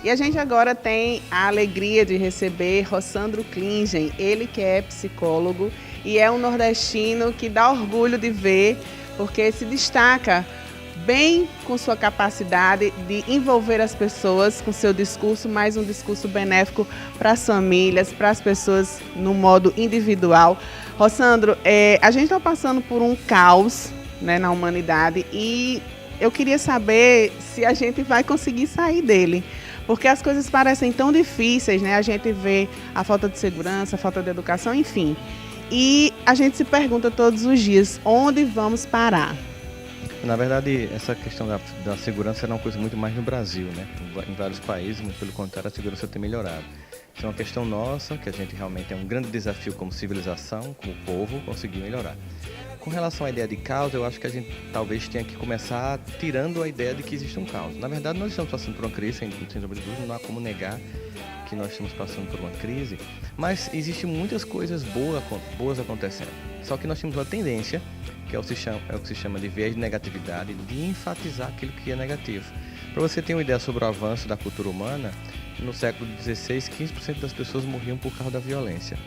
E a gente agora tem a alegria de receber Rossandro Klingen, ele que é psicólogo e é um nordestino que dá orgulho de ver, porque se destaca bem com sua capacidade de envolver as pessoas com seu discurso, mais um discurso benéfico para as famílias, para as pessoas no modo individual. Rossandro, a gente está passando por um caos, né, na humanidade e eu queria saber se a gente vai conseguir sair dele. Porque as coisas parecem tão difíceis, né? A gente vê a falta de segurança, a falta de educação, enfim. E a gente se pergunta todos os dias, onde vamos parar? Na verdade, essa questão da segurança era uma coisa muito mais no Brasil, né? Em vários países, mas pelo contrário, a segurança tem melhorado. Isso é uma questão nossa, que a gente realmente é um grande desafio como civilização, como povo, conseguir melhorar. Com relação à ideia de caos, eu acho que a gente talvez tenha que começar tirando a ideia de que existe um caos. Na verdade, nós estamos passando por uma crise, sem sombra de dúvida, não há como negar que nós estamos passando por uma crise, mas existem muitas coisas boas acontecendo. Só que nós temos uma tendência, que é o que se chama de viés de negatividade, de enfatizar aquilo que é negativo. Para você ter uma ideia sobre o avanço da cultura humana, no século XVI, 15% das pessoas morriam por causa da violência.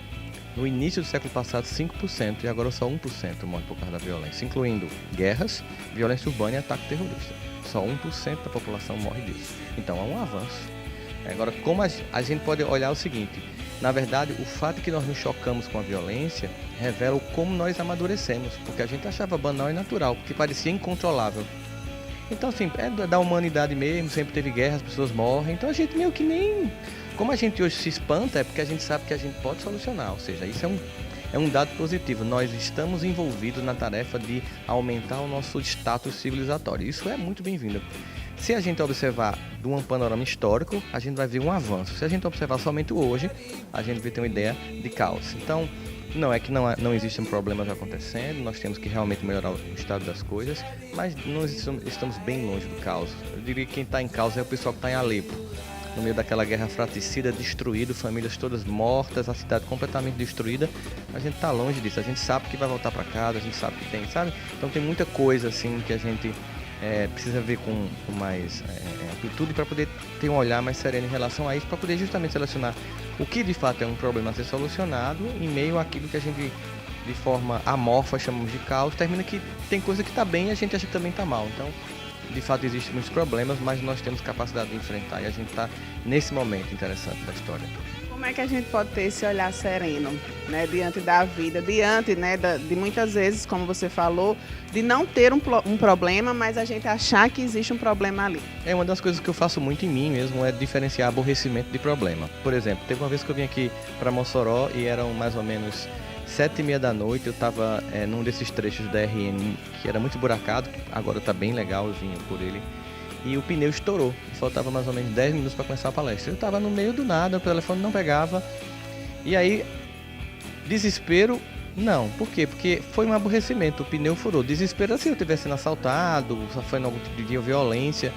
No início do século passado, 5%, e agora só 1% morre por causa da violência, incluindo guerras, violência urbana e ataque terrorista. Só 1% da população morre disso. Então, há um avanço. Agora, como a gente pode olhar o seguinte, na verdade, o fato de que nós nos chocamos com a violência revela como nós amadurecemos, porque a gente achava banal e natural, porque parecia incontrolável. Então, assim, é da humanidade mesmo, sempre teve guerra, as pessoas morrem, então a gente meio que nem... Como a gente hoje se espanta, é porque a gente sabe que a gente pode solucionar, ou seja, isso é um dado positivo. Nós estamos envolvidos na tarefa de aumentar o nosso status civilizatório. Isso é muito bem-vindo. Se a gente observar de um panorama histórico, a gente vai ver um avanço. Se a gente observar somente hoje, a gente vai ter uma ideia de caos. Então, não é que não existem problemas acontecendo, nós temos que realmente melhorar o estado das coisas, mas nós estamos bem longe do caos. Eu diria que quem está em caos é o pessoal que está em Alepo, no meio daquela guerra fratricida, destruído, famílias todas mortas, a cidade completamente destruída. A gente está longe disso, a gente sabe que vai voltar para casa, a gente sabe que tem, sabe? Então tem muita coisa assim que a gente precisa ver com mais amplitude para poder ter um olhar mais sereno em relação a isso, para poder justamente selecionar o que de fato é um problema a ser solucionado em meio àquilo que a gente de forma amorfa chamamos de caos. Termina que tem coisa que está bem e a gente acha que também está mal. Então, de fato existem muitos problemas, mas nós temos capacidade de enfrentar e a gente está nesse momento interessante da história. Como é que a gente pode ter esse olhar sereno, né, diante da vida, diante, né, de muitas vezes, como você falou, de não ter um problema, mas a gente achar que existe um problema ali? Uma das coisas que eu faço muito em mim mesmo é diferenciar aborrecimento de problema. Por exemplo, teve uma vez que eu vim aqui para Mossoró e eram mais ou menos 7h30 da noite, eu estava num desses trechos da RN que era muito buracado, agora está bem legal, eu vim por ele, e o pneu estourou, faltava mais ou menos 10 minutos para começar a palestra. Eu estava no meio do nada, o telefone não pegava, e aí, desespero, não, por quê? Porque foi um aborrecimento, o pneu furou, desespero assim, eu tivesse sendo assaltado, foi em algum tipo de violência.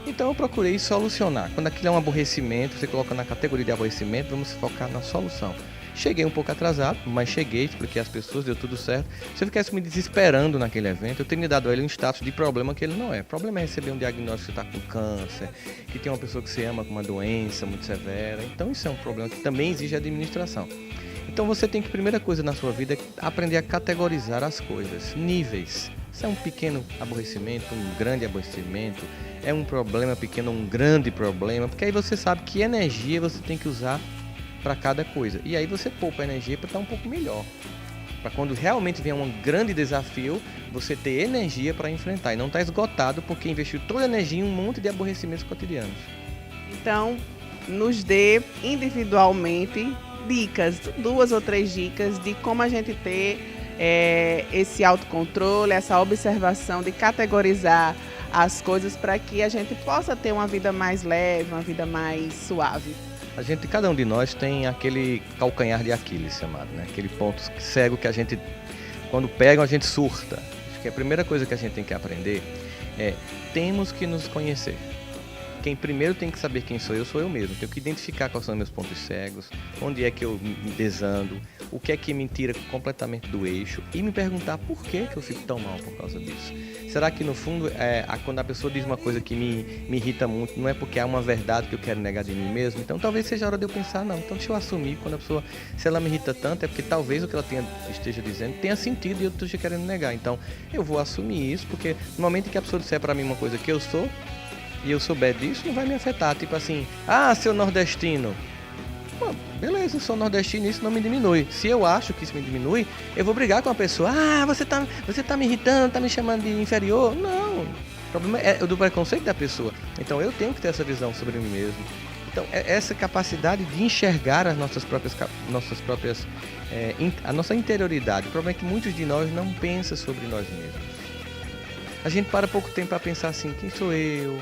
Então eu procurei solucionar. Quando aquilo é um aborrecimento, você coloca na categoria de aborrecimento, vamos focar na solução. Cheguei um pouco atrasado, mas cheguei, expliquei às pessoas, deu tudo certo. Se eu ficasse me desesperando naquele evento, eu teria dado a ele um status de problema que ele não é. O problema é receber um diagnóstico que você está com câncer, que tem uma pessoa que você ama com uma doença muito severa. Então isso é um problema que também exige administração. Então você tem que, primeira coisa na sua vida, é aprender a categorizar as coisas, níveis. Se é um pequeno aborrecimento, um grande aborrecimento, é um problema pequeno, um grande problema, porque aí você sabe que energia você tem que usar para cada coisa. E aí você poupa energia para estar um pouco melhor. Para quando realmente vier um grande desafio, você ter energia para enfrentar e não estar esgotado porque investiu toda a energia em um monte de aborrecimentos cotidianos. Então, nos dê individualmente dicas, 2 ou 3 dicas de como a gente ter esse autocontrole, essa observação de categorizar as coisas para que a gente possa ter uma vida mais leve, uma vida mais suave. Cada um de nós tem aquele calcanhar de Aquiles chamado, né? Aquele ponto cego que a gente, quando pega, a gente surta. Acho que a primeira coisa que a gente tem que aprender é, temos que nos conhecer. quem primeiro tem que saber quem sou eu mesmo. Tenho que identificar quais são meus pontos cegos, onde é que eu me desando, o que é que me tira completamente do eixo e me perguntar por que eu fico tão mal por causa disso. Será que no fundo, quando a pessoa diz uma coisa que me irrita muito, não é porque há uma verdade que eu quero negar de mim mesmo? Então talvez seja a hora de eu pensar, não, então deixa eu assumir quando a pessoa, se ela me irrita tanto, é porque talvez o que ela esteja dizendo tenha sentido e eu esteja querendo negar. Então eu vou assumir isso, porque no momento em que a pessoa disser para mim uma coisa que eu sou, e eu souber disso, não vai me afetar. Tipo assim, seu nordestino. Pô, beleza, eu sou nordestino e isso não me diminui. Se eu acho que isso me diminui, eu vou brigar com a pessoa. Você tá me irritando, tá me chamando de inferior. Não, o problema é do preconceito da pessoa. Então eu tenho que ter essa visão sobre mim mesmo. Então essa capacidade de enxergar as nossas próprias a nossa interioridade. O problema é que muitos de nós não pensam sobre nós mesmos. A gente para pouco tempo para pensar assim, quem sou eu?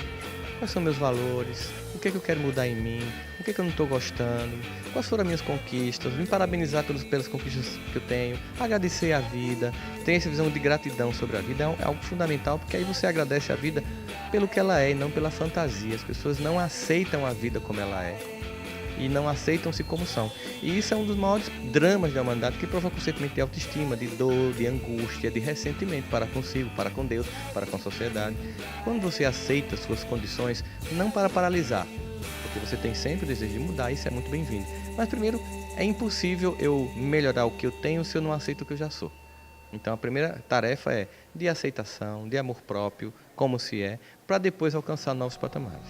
Quais são meus valores? O que é que eu quero mudar em mim? O que é que eu não estou gostando? Quais foram as minhas conquistas? Me parabenizar pelas conquistas que eu tenho. Agradecer a vida. Ter essa visão de gratidão sobre a vida é algo fundamental, porque aí você agradece a vida pelo que ela é e não pela fantasia. As pessoas não aceitam a vida como ela é e não aceitam-se como são. E isso é um dos maiores dramas da humanidade, que provoca um sentimento de autoestima, de dor, de angústia, de ressentimento para consigo, para com Deus, para com a sociedade. Quando você aceita suas condições, não para paralisar, porque você tem sempre o desejo de mudar, isso é muito bem-vindo. Mas primeiro, é impossível eu melhorar o que eu tenho se eu não aceito o que eu já sou. Então a primeira tarefa é de aceitação, de amor próprio, como se é, para depois alcançar novos patamares.